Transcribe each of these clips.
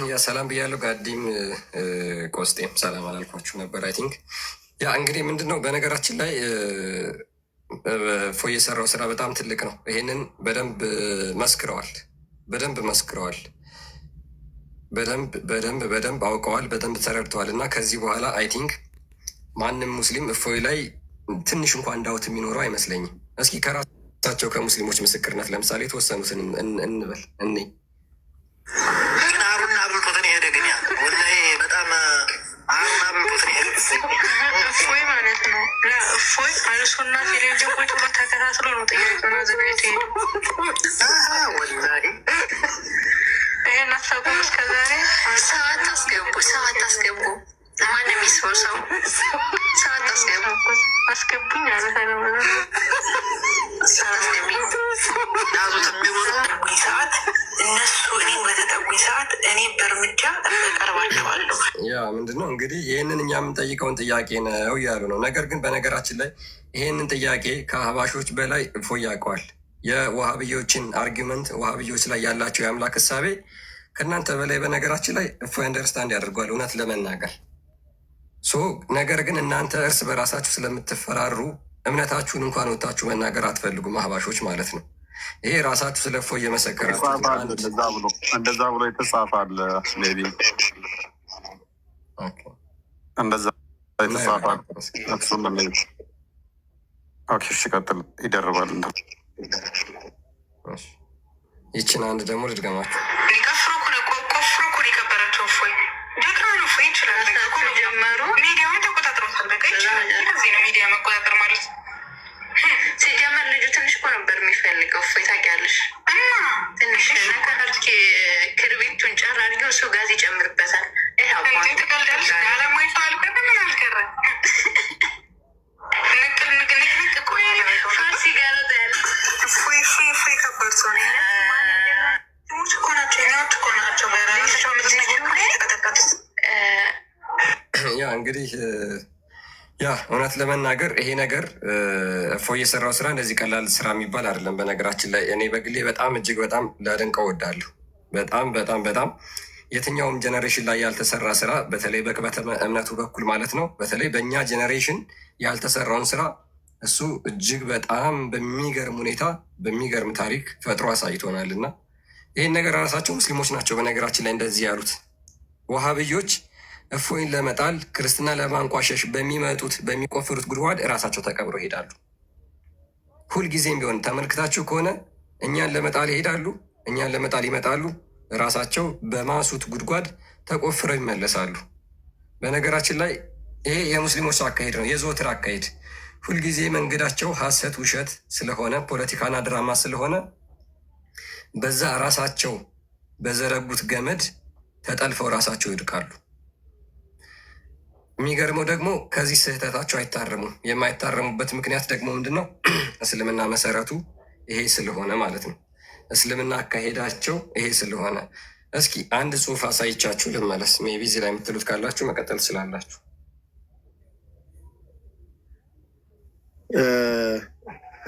ያ ሰላም ብያለሁ። ጋዲም ቆስጤም ሰላም አላልኳችሁ ነበር። አይ ቲንክ ያ እንግዲህ ምንድን ነው በነገራችን ላይ ፎይ የሰራው ስራ በጣም ትልቅ ነው። ይሄንን በደንብ መስክረዋል፣ በደንብ መስክረዋል፣ በደንብ አውቀዋል፣ በደንብ ተረድተዋል። እና ከዚህ በኋላ አይ ቲንክ ማንም ሙስሊም እፎይ ላይ ትንሽ እንኳን ዳውት የሚኖረው አይመስለኝም። እስኪ ከራሳቸው ከሙስሊሞች ምስክርነት ለምሳሌ የተወሰኑትን እንበል እኔ እፎይ ማለት ነው። እፎይ አልሱና ቴሌቪዥን ቁጭ ብሎ ተከታትሎ ነው ጥያቄውን አዘጋጅቶ ይሄን አታውቁም። እስከዛሬ ሰው አታስገቡ ማንም ይስበው ሰው አስገቡኝ አለ ሰዓት እነሱ እኔን በተጠጉኝ ሰዓት እኔ በእርምጃ እቀርባቸዋለሁ። ያ ምንድነው እንግዲህ ይህንን እኛ የምንጠይቀውን ጥያቄ ነው እያሉ ነው። ነገር ግን በነገራችን ላይ ይህንን ጥያቄ ከአህባሾች በላይ እፎይ ያውቀዋል። የውሃብዮችን አርጊመንት ውሃብዮች ላይ ያላቸው የአምላክ እሳቤ ከእናንተ በላይ በነገራችን ላይ እፎይ አንደርስታንድ ያደርጓል እውነት ለመናገር ነገር ግን እናንተ እርስ በራሳችሁ ስለምትፈራሩ እምነታችሁን እንኳን ወታችሁ መናገር አትፈልጉም፣ አህባሾች ማለት ነው። ይሄ ራሳችሁ ስለ እፎይ እየመሰከራችሁ እንደዛ ብሎ የተጻፋል። ቢ እንደዛ የተጻፋል። እሺ ቀጥል፣ ይደርባል። ይችን አንድ ደግሞ ልድገማችሁ። ቆፍሮ የከበራቸው እፎይ ጀግና ነው። እፎይ ይችላል ጀመሩ ሚዲያውን ተቆጣጥሮታል። በቃ ይችላል። እዚህ ነው ሚዲያ መቆጣጠር ማለት። ሲጀመር ልጁ ትንሽ እኮ ነበር የሚፈልገው እፎይ ታውቂያለሽ። እና ትንሽ ነከርኪ ክርቢቱን ጨር አድርገው እሱ ጋዝ ይጨምርበታል። ትቀልዳለሽ። አለሞይ ሰው አልቀረ ምን አልቀረ ንቅንቅ እኮ ፋርሲ ጋረጠ ያለ እፎይ ከባድ ሰው ነው። ሞች እኮ ናቸው ኛዎች እኮ ናቸው በራሳቸው የተቀጠቀጡት። ያ እንግዲህ ያ እውነት ለመናገር ይሄ ነገር እፎይ የሰራው ስራ እንደዚህ ቀላል ስራ የሚባል አይደለም። በነገራችን ላይ እኔ በግሌ በጣም እጅግ በጣም ላደንቀው እወዳለሁ። በጣም የትኛውም ጀኔሬሽን ላይ ያልተሰራ ስራ በተለይ በቅበተ እምነቱ በኩል ማለት ነው። በተለይ በእኛ ጀኔሬሽን ያልተሰራውን ስራ እሱ እጅግ በጣም በሚገርም ሁኔታ በሚገርም ታሪክ ፈጥሮ አሳይቶናል። እና ይህን ነገር ራሳቸው ሙስሊሞች ናቸው በነገራችን ላይ እንደዚህ ያሉት። ውሃብዮች እፎይን ለመጣል ክርስትና ለማንቋሸሽ በሚቆፍሩት ጉድጓድ እራሳቸው ተቀብረው ይሄዳሉ። ሁልጊዜም ቢሆን ተመልክታችሁ ከሆነ እኛን ለመጣል ይሄዳሉ፣ እኛን ለመጣል ይመጣሉ፣ እራሳቸው በማሱት ጉድጓድ ተቆፍረው ይመለሳሉ። በነገራችን ላይ ይሄ የሙስሊሞች አካሄድ ነው፣ የዘወትር አካሄድ። ሁልጊዜ መንገዳቸው ሐሰት፣ ውሸት ስለሆነ ፖለቲካና ድራማ ስለሆነ በዛ ራሳቸው በዘረጉት ገመድ ተጠልፈው ራሳቸው ይድቃሉ። የሚገርመው ደግሞ ከዚህ ስህተታቸው አይታረሙም። የማይታረሙበት ምክንያት ደግሞ ምንድን ነው? እስልምና መሰረቱ ይሄ ስለሆነ ማለት ነው። እስልምና አካሄዳቸው ይሄ ስለሆነ እስኪ አንድ ጽሑፍ አሳይቻችሁ ልመለስ። ሜቢ እዚህ ላይ የምትሉት ካላችሁ መቀጠል ትችላላችሁ።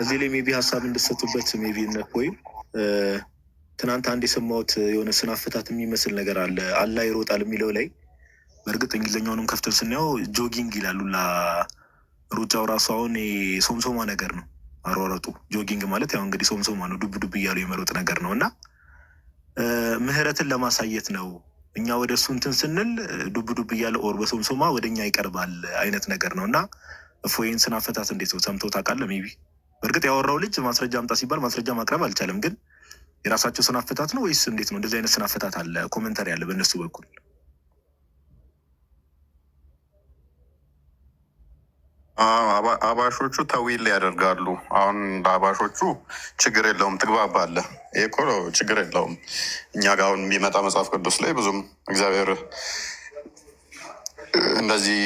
እዚህ ላይ ሜቢ ሀሳብ እንድሰጡበት ሜቢ ወይም ትናንት አንድ የሰማሁት የሆነ ስናፍታት የሚመስል ነገር አለ። አላህ ይሮጣል የሚለው ላይ በእርግጥ እንግሊዝኛውንም ከፍተን ስናየው ጆጊንግ ይላሉ። ሩጫው ራሱ አሁን ሶምሶማ ነገር ነው አሯሯጡ። ጆጊንግ ማለት ያው እንግዲህ ሶምሶማ ነው፣ ዱብ ዱብ እያሉ የመሮጥ ነገር ነው። እና ምህረትን ለማሳየት ነው። እኛ ወደ እሱ እንትን ስንል ዱብ ዱብ እያለ ኦር በሶምሶማ ወደ እኛ ይቀርባል አይነት ነገር ነው። እና እፎይን ስናፈታት እንዴት ነው ሰምተው ታውቃለህ? ሜቢ በእርግጥ ያወራው ልጅ ማስረጃ አምጣ ሲባል ማስረጃ ማቅረብ አልቻለም። ግን የራሳቸው ስናፈታት ነው ወይስ እንዴት ነው? እንደዚህ አይነት ስናፈታት አለ፣ ኮመንተሪ አለ በእነሱ በኩል። አባሾቹ ተዊል ያደርጋሉ። አሁን ለአባሾቹ ችግር የለውም፣ ትግባባለህ። ይሄ እኮ ችግር የለውም። እኛ ጋር አሁን የሚመጣ መጽሐፍ ቅዱስ ላይ ብዙም እግዚአብሔር እንደዚህ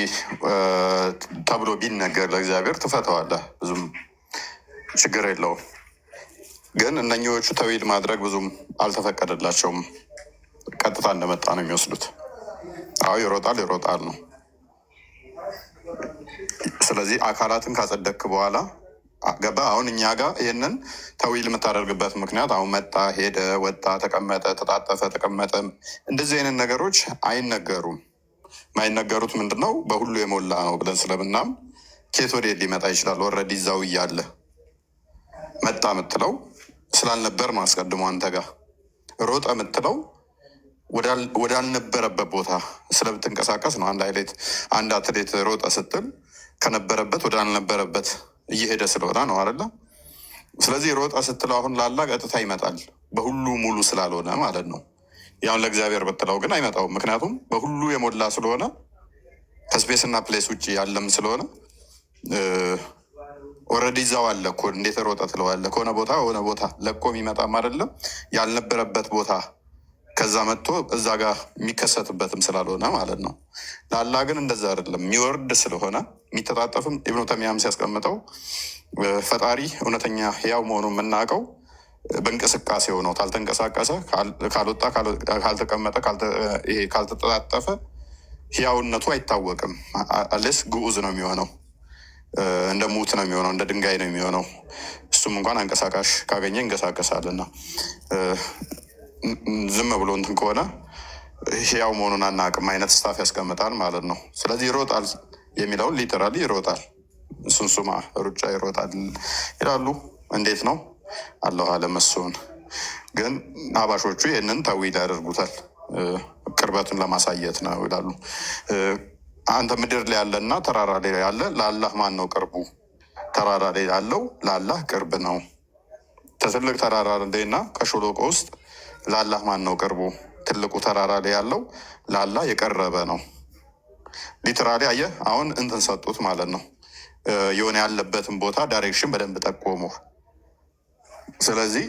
ተብሎ ቢነገር ለእግዚአብሔር ትፈተዋለህ፣ ብዙም ችግር የለውም። ግን እነኚዎቹ ተዊል ማድረግ ብዙም አልተፈቀደላቸውም። ቀጥታ እንደመጣ ነው የሚወስዱት። አዎ ይሮጣል ነው። ስለዚህ አካላትን ካጸደክ በኋላ ገባ። አሁን እኛ ጋር ይህንን ተዊል የምታደርግበት ምክንያት አሁን መጣ፣ ሄደ፣ ወጣ፣ ተቀመጠ፣ ተጣጠፈ፣ ተቀመጠ፣ እንደዚህ አይነት ነገሮች አይነገሩም። የማይነገሩት ምንድን ነው? በሁሉ የሞላ ነው ብለን ስለምናም ኬት ወዴት ሊመጣ ይችላል? ወረድ ይዛው እያለ መጣ የምትለው ስላልነበር ነው። አስቀድሞ አንተ ጋር ሮጠ የምትለው ወዳልነበረበት ቦታ ስለምትንቀሳቀስ ነው። አንድ አትሌት ሮጠ ስትል ከነበረበት ወዳልነበረበት እየሄደ ስለሆነ ነው አይደለ? ስለዚህ ሮጣ ስትለው አሁን ላላ ቀጥታ ይመጣል፣ በሁሉ ሙሉ ስላልሆነ ማለት ነው። ያሁን ለእግዚአብሔር ብትለው ግን አይመጣውም። ምክንያቱም በሁሉ የሞላ ስለሆነ ከስፔስ እና ፕሌስ ውጭ ያለም ስለሆነ ኦልሬዲ ይዛው አለ እኮ። እንዴት ሮጠ ትለዋለህ? ከሆነ ቦታ ሆነ ቦታ ለቆ የሚመጣም አይደለም ያልነበረበት ቦታ ከዛ መጥቶ እዛ ጋር የሚከሰትበትም ስላልሆነ ማለት ነው። ላላ ግን እንደዛ አይደለም፣ የሚወርድ ስለሆነ የሚተጣጠፍም ኢብኑ ተይሚያም ሲያስቀምጠው ፈጣሪ እውነተኛ ህያው መሆኑን የምናውቀው በእንቅስቃሴው ነው። ካልተንቀሳቀሰ፣ ካልወጣ፣ ካልተቀመጠ፣ ካልተጠጣጠፈ ህያውነቱ አይታወቅም። አሌስ ግዑዝ ነው የሚሆነው፣ እንደ ሙት ነው የሚሆነው፣ እንደ ድንጋይ ነው የሚሆነው። እሱም እንኳን አንቀሳቃሽ ካገኘ ይንቀሳቀሳልና ዝም ብሎ እንትን ከሆነ ህያው መሆኑን አናውቅም አይነት ስታፍ ያስቀምጣል ማለት ነው። ስለዚህ ይሮጣል የሚለውን ሊተራሊ ይሮጣል፣ ሱንሱማ ሩጫ ይሮጣል ይላሉ። እንዴት ነው አለሁ አለመሱን ግን አባሾቹ ይህንን ተዊል ያደርጉታል። ቅርበቱን ለማሳየት ነው ይላሉ። አንተ ምድር ላይ ያለ እና ተራራ ላይ ያለ ለአላህ ማን ነው ቅርቡ? ተራራ ላይ ያለው ለአላህ ቅርብ ነው። ከትልቅ ተራራ ላይ እና ከሾሎቆ ውስጥ ለአላህ ማን ነው ቅርቡ? ትልቁ ተራራ ላይ ያለው ለአላህ የቀረበ ነው። ሊትራሊ አየህ፣ አሁን እንትን ሰጡት ማለት ነው። የሆነ ያለበትን ቦታ ዳይሬክሽን በደንብ ጠቆሙ። ስለዚህ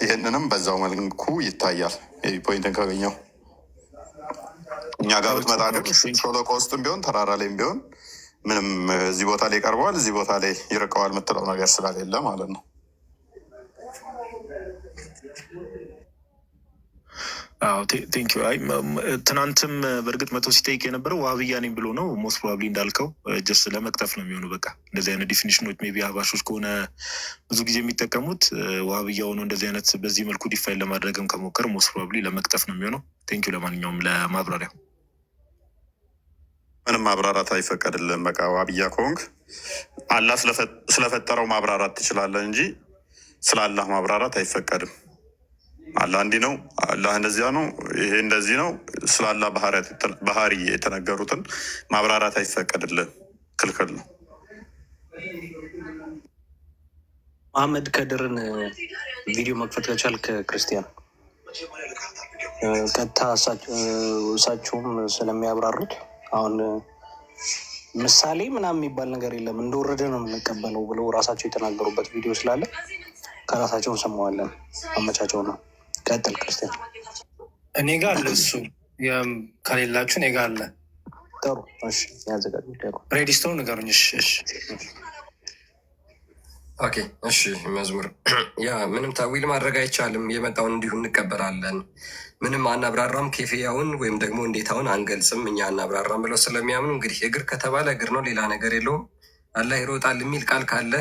ይህንንም በዛው መልኩ ይታያል። ፖይንትን ካገኘው እኛ ጋር ብትመጣ ግን ሾሎቆ ውስጥም ቢሆን ተራራ ላይም ቢሆን ምንም እዚህ ቦታ ላይ ይቀርበዋል፣ እዚህ ቦታ ላይ ይርቀዋል የምትለው ነገር ስላሌለ ማለት ነው። ቴንኪዩ። አይ ትናንትም በእርግጥ መቶ ሲጠይቅ የነበረው ዋህብያ ነኝ ብሎ ነው። ሞስት ፕሮባብሊ እንዳልከው ጀስ ለመቅጠፍ ነው የሚሆኑ። በቃ እንደዚህ አይነት ዲፊኒሽኖች ሜይ ቢ አህባሾች ከሆነ ብዙ ጊዜ የሚጠቀሙት ዋህብያ ሆኖ እንደዚህ አይነት በዚህ መልኩ ዲፋይን ለማድረግም ከሞከር ሞስት ፕሮባብሊ ለመቅጠፍ ነው የሚሆነው። ቴንኪዩ ለማንኛውም ለማብራሪያ። ምንም ማብራራት አይፈቀድልም። በቃ ዋህብያ ከሆንክ አላህ ስለፈጠረው ማብራራት ትችላለህ እንጂ ስለ አላህ ማብራራት አይፈቀድም። አላህ እንዲህ ነው፣ አላህ እንደዚያ ነው፣ ይሄ እንደዚህ ነው፣ ስለ አላህ ባህሪ የተነገሩትን ማብራራት አይፈቀድልም፣ ክልክል ነው። መሐመድ ከድርን ቪዲዮ መክፈት ከቻልክ ክርስቲያን ቀጥታ እሳቸውም ስለሚያብራሩት አሁን ምሳሌ ምናምን የሚባል ነገር የለም እንደወረደ ነው የምንቀበለው ብለው ራሳቸው የተናገሩበት ቪዲዮ ስላለ ከራሳቸውን ሰማዋለን። አመቻቸው ነው። ቀጥል ክርስቲያን። እኔ ጋር አለ እሱ ከሌላችሁ እኔ ጋር አለ። ጥሩ እሺ፣ ያዘጋጁ ሬዲስቶ ንገሩኝ። እሺ ኦኬ እሺ። መዝሙር ያ ምንም ታዊል ማድረግ አይቻልም። የመጣውን እንዲሁ እንቀበላለን። ምንም አናብራራም። ኬፍያውን ወይም ደግሞ እንዴታውን አንገልጽም። እኛ አናብራራም ብለው ስለሚያምኑ እንግዲህ እግር ከተባለ እግር ነው፣ ሌላ ነገር የለውም። አላህ ይሮጣል የሚል ቃል ካለ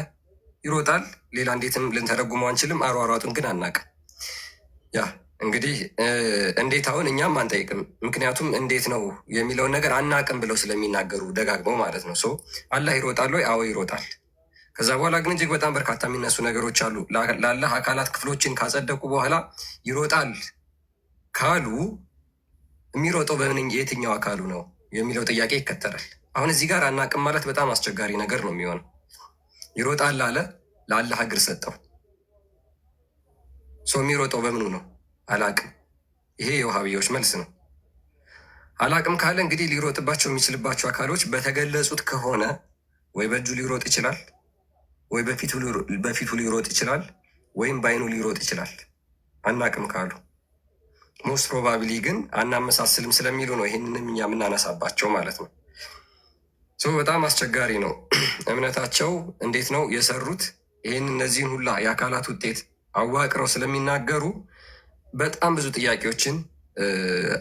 ይሮጣል። ሌላ እንዴትም ልንተረጉመው አንችልም። አሯሯጡን ግን አናቅም። ያ እንግዲህ እንዴታውን እኛም አንጠይቅም። ምክንያቱም እንዴት ነው የሚለውን ነገር አናቅም ብለው ስለሚናገሩ ደጋግመው ማለት ነው። አላህ ይሮጣል ወይ? አዎ ይሮጣል። ከዛ በኋላ ግን እጅግ በጣም በርካታ የሚነሱ ነገሮች አሉ። ለአላህ አካላት ክፍሎችን ካጸደቁ በኋላ ይሮጣል ካሉ የሚሮጠው በምን የትኛው አካሉ ነው የሚለው ጥያቄ ይከተላል። አሁን እዚህ ጋር አናቅም ማለት በጣም አስቸጋሪ ነገር ነው የሚሆነው። ይሮጣል አለ፣ ለአላህ እግር ሰጠው። የሚሮጠው በምኑ ነው? አላቅም። ይሄ የውሃብያዎች መልስ ነው። አላቅም ካለ እንግዲህ ሊሮጥባቸው የሚችልባቸው አካሎች በተገለጹት ከሆነ ወይ በእጁ ሊሮጥ ይችላል፣ ወይ በፊቱ ሊሮጥ ይችላል፣ ወይም በአይኑ ሊሮጥ ይችላል። አናቅም ካሉ ሞስት ፕሮባብሊ ግን አናመሳስልም ስለሚሉ ነው ይህንንም እኛ የምናነሳባቸው ማለት ነው። በጣም አስቸጋሪ ነው እምነታቸው። እንዴት ነው የሰሩት? ይህን እነዚህን ሁላ የአካላት ውጤት አዋቅረው ስለሚናገሩ በጣም ብዙ ጥያቄዎችን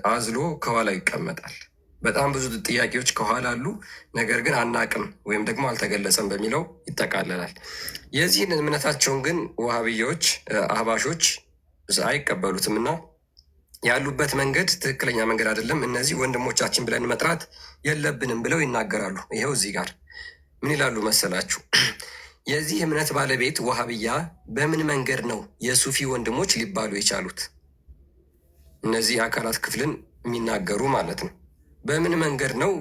አዝሎ ከኋላ ይቀመጣል። በጣም ብዙ ጥያቄዎች ከኋላ አሉ። ነገር ግን አናቅም ወይም ደግሞ አልተገለጸም በሚለው ይጠቃለላል። የዚህን እምነታቸውን ግን ዋሃብያዎች አህባሾች አይቀበሉትም እና ያሉበት መንገድ ትክክለኛ መንገድ አይደለም። እነዚህ ወንድሞቻችን ብለን መጥራት የለብንም ብለው ይናገራሉ። ይኸው እዚህ ጋር ምን ይላሉ መሰላችሁ? የዚህ እምነት ባለቤት ዋሃብያ በምን መንገድ ነው የሱፊ ወንድሞች ሊባሉ የቻሉት? እነዚህ አካላት ክፍልን የሚናገሩ ማለት ነው። በምን መንገድ ነው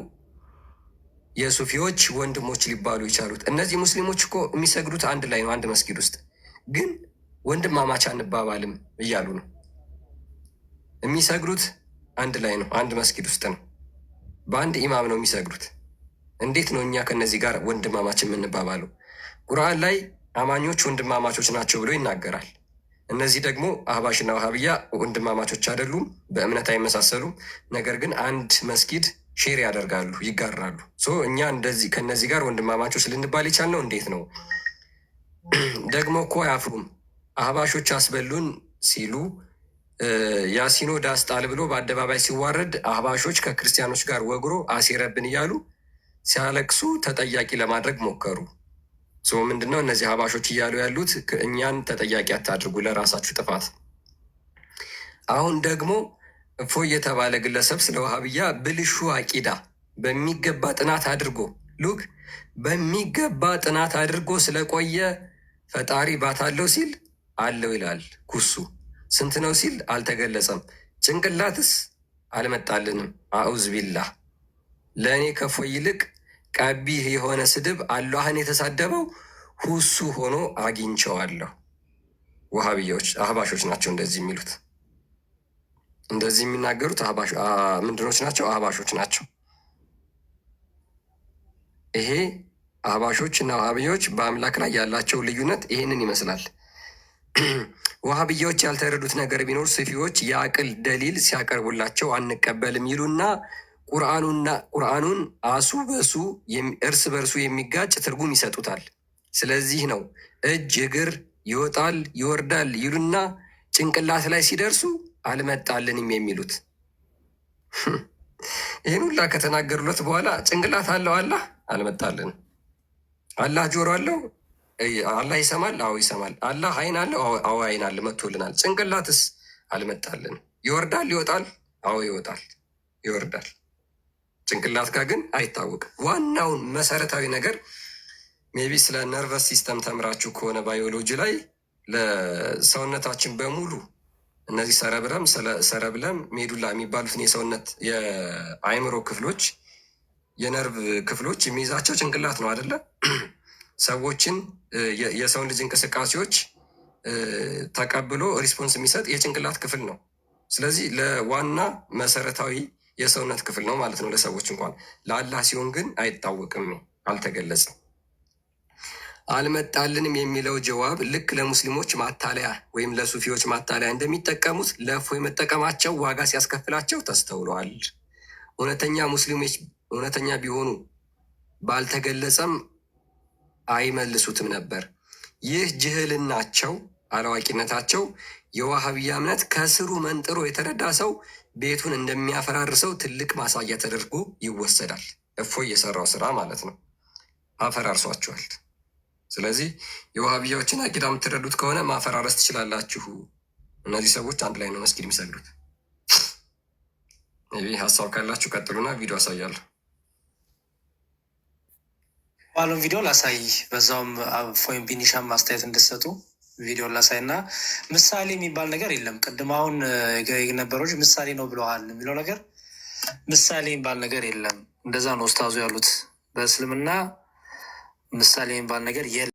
የሱፊዎች ወንድሞች ሊባሉ የቻሉት? እነዚህ ሙስሊሞች እኮ የሚሰግዱት አንድ ላይ ነው፣ አንድ መስጊድ ውስጥ ግን ወንድማማች አንባባልም እያሉ ነው። የሚሰግዱት አንድ ላይ ነው፣ አንድ መስጊድ ውስጥ ነው፣ በአንድ ኢማም ነው የሚሰግዱት። እንዴት ነው እኛ ከነዚህ ጋር ወንድማማች የምንባባለው? ቁርአን ላይ አማኞች ወንድማማቾች ናቸው ብሎ ይናገራል። እነዚህ ደግሞ አህባሽና ዋሃብያ ወንድማማቾች አይደሉም፣ በእምነት አይመሳሰሉም። ነገር ግን አንድ መስጊድ ሼር ያደርጋሉ፣ ይጋራሉ። እኛ እንደዚህ ከነዚህ ጋር ወንድማማቾች ልንባል የቻልነው እንዴት ነው? ደግሞ እኮ አያፍሩም። አህባሾች አስበሉን ሲሉ ያሲኖ ዳስጣል ብሎ በአደባባይ ሲዋረድ አህባሾች ከክርስቲያኖች ጋር ወግሮ አሴረብን እያሉ ሲያለቅሱ ተጠያቂ ለማድረግ ሞከሩ። ምንድነው እነዚህ አህባሾች እያሉ ያሉት? እኛን ተጠያቂ አታድርጉ ለራሳችሁ ጥፋት። አሁን ደግሞ እፎይ የተባለ ግለሰብ ስለ ዋሃብያ ብልሹ አቂዳ በሚገባ ጥናት አድርጎ በሚገባ ጥናት አድርጎ ስለቆየ ፈጣሪ ባታለው ሲል አለው ይላል። ኩሱ ስንት ነው ሲል አልተገለጸም። ጭንቅላትስ አልመጣልንም። አዑዝ ቢላህ። ለእኔ ከፎይ ይልቅ ቀቢህ የሆነ ስድብ አላህን የተሳደበው ሁሱ ሆኖ አግኝቸዋለሁ። ዋሃብያዎች አህባሾች ናቸው እንደዚህ የሚሉት። እንደዚህ የሚናገሩት ምንድኖች ናቸው? አህባሾች ናቸው። ይሄ አህባሾች እና ዋሃብያዎች በአምላክ ላይ ያላቸው ልዩነት ይሄንን ይመስላል። ዋሃብያዎች ያልተረዱት ነገር ቢኖር ሱፊዎች የአቅል ደሊል ሲያቀርቡላቸው አንቀበልም ይሉና ቁርአኑን አሱ በሱ እርስ በርሱ የሚጋጭ ትርጉም ይሰጡታል። ስለዚህ ነው እጅ እግር ይወጣል ይወርዳል ይሉና ጭንቅላት ላይ ሲደርሱ አልመጣልንም የሚሉት። ይህን ሁላ ከተናገሩለት በኋላ ጭንቅላት አለው አላህ አልመጣልንም። አላህ ጆሮ አለው አላህ ይሰማል፣ አዎ ይሰማል። አላህ አይን አለው፣ አዎ አይን አለ፣ መጥቶልናል። ጭንቅላትስ አልመጣልንም። ይወርዳል ይወጣል፣ አዎ ይወጣል ይወርዳል። ጭንቅላት ጋር ግን አይታወቅም። ዋናውን መሰረታዊ ነገር ሜቢ ስለ ነርቨስ ሲስተም ተምራችሁ ከሆነ ባዮሎጂ ላይ ለሰውነታችን በሙሉ እነዚህ ሰረብለም፣ ሜዱላ የሚባሉትን የሰውነት የአእምሮ ክፍሎች የነርቭ ክፍሎች የሚይዛቸው ጭንቅላት ነው አይደለ? ሰዎችን የሰውን ልጅ እንቅስቃሴዎች ተቀብሎ ሪስፖንስ የሚሰጥ የጭንቅላት ክፍል ነው። ስለዚህ ለዋና መሰረታዊ የሰውነት ክፍል ነው ማለት ነው ለሰዎች እንኳን። ለአላህ ሲሆን ግን አይታወቅም፣ አልተገለጸም። አልመጣልንም የሚለው ጀዋብ ልክ ለሙስሊሞች ማታለያ ወይም ለሱፊዎች ማታለያ እንደሚጠቀሙት ለእፎይ መጠቀማቸው ዋጋ ሲያስከፍላቸው ተስተውለዋል። እውነተኛ ሙስሊሞች እውነተኛ ቢሆኑ ባልተገለጸም አይመልሱትም ነበር። ይህ ጅህልናቸው፣ አላዋቂነታቸው የዋሃብያ እምነት ከስሩ መንጥሮ የተረዳ ሰው ቤቱን እንደሚያፈራርሰው ትልቅ ማሳያ ተደርጎ ይወሰዳል። እፎይ የሰራው ስራ ማለት ነው። አፈራርሷቸዋል። ስለዚህ የዋሃብያዎችን አቂዳ የምትረዱት ከሆነ ማፈራረስ ትችላላችሁ። እነዚህ ሰዎች አንድ ላይ ነው መስጊድ የሚሰግዱት። ይህ ሀሳብ ካላችሁ ቀጥሉና ቪዲዮ አሳያለሁ። ባለውን ቪዲዮ ላሳይ፣ በዛውም ፎይም ቢኒሻም ማስተያየት እንድሰጡ ቪዲዮ ላሳይ እና ምሳሌ የሚባል ነገር የለም። ቅድም አሁን የነበሮች ምሳሌ ነው ብለዋል የሚለው ነገር ምሳሌ የሚባል ነገር የለም። እንደዛ ነው ኡስታዙ ያሉት። በእስልምና ምሳሌ የሚባል ነገር የለም።